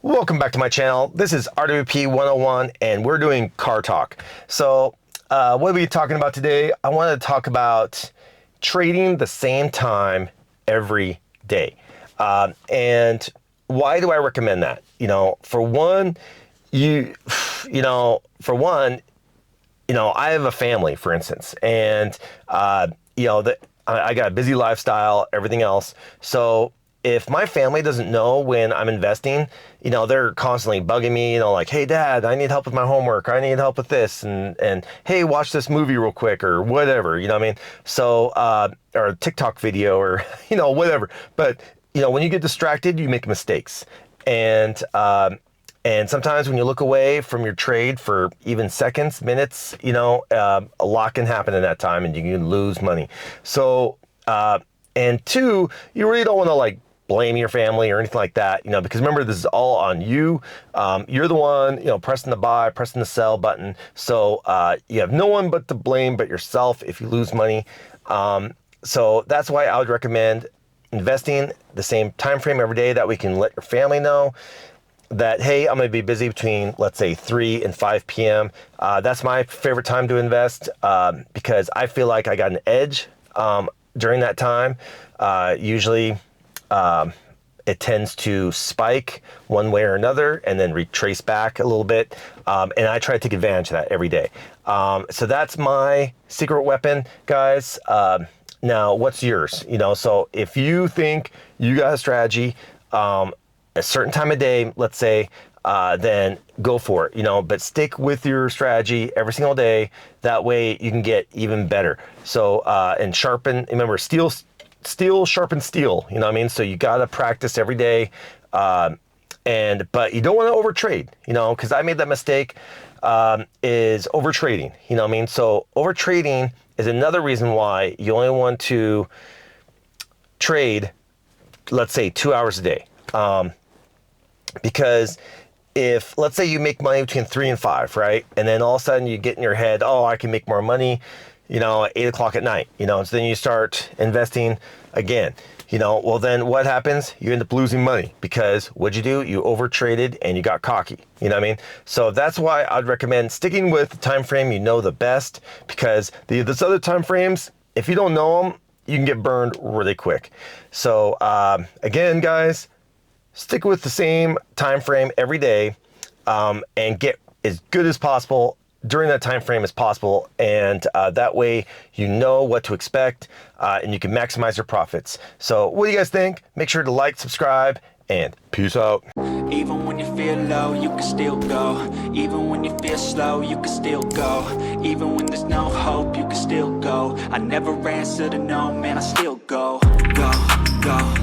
Welcome back to my channel. This is RWP101 and we're doing car talk. So what are we talking about today? I want to talk about trading the same time every day. And why do I recommend that? For one, I have a family, for instance, and I got a busy lifestyle, everything else. So if my family doesn't know when I'm investing, they're constantly bugging me, like, hey dad, I need help with my homework. I need help with this. And hey, watch this movie real quick or whatever, you know what I mean? So, or a TikTok video or, whatever. But, when you get distracted, you make mistakes. And sometimes when you look away from your trade for even seconds, minutes, a lot can happen in that time and you can lose money. So, and two, you really don't want to blame your family or anything like that, because remember, this is all on you. You're the one, pressing the buy, pressing the sell button. So you have no one but to blame but yourself if you lose money. So that's why I would recommend investing the same time frame every day, that we can let your family know that, hey, I'm going to be busy between, let's say, 3 and 5 p.m. That's my favorite time to invest because I feel like I got an edge during that time. Usually it tends to spike one way or another and then retrace back a little bit. And I try to take advantage of that every day. So that's my secret weapon, guys. Now, what's yours? So if you think you got a strategy, a certain time of day, let's say, then go for it, but stick with your strategy every single day. That way you can get even better. So, and sharpen, remember, steel sharpens steel, you know what I mean? So you got to practice every day. But you don't want to overtrade, because I made that mistake, is overtrading, you know what I mean? So overtrading is another reason why you only want to trade, let's say, 2 hours a day. Because if, let's say, you make money between 3 and 5, right? And then all of a sudden you get in your head, oh, I can make more money, at 8 o'clock at night, so then you start investing again, well, then what happens? You end up losing money because what'd you do? You overtraded and you got cocky, you know what I mean? So that's why I'd recommend sticking with the time frame the best, because this other time frames, if you don't know them, you can get burned really quick. So again, guys, stick with the same time frame every day, and get as good as possible during that time frame as possible, and that way you know what to expect, and you can maximize your profits. So what do you guys think? Make sure to like, subscribe, and peace out. Even when you feel low, you can still go. Even when you feel slow, you can still go. Even when there's no hope, you can still go. I never answer to no, man, I still go. Go, go.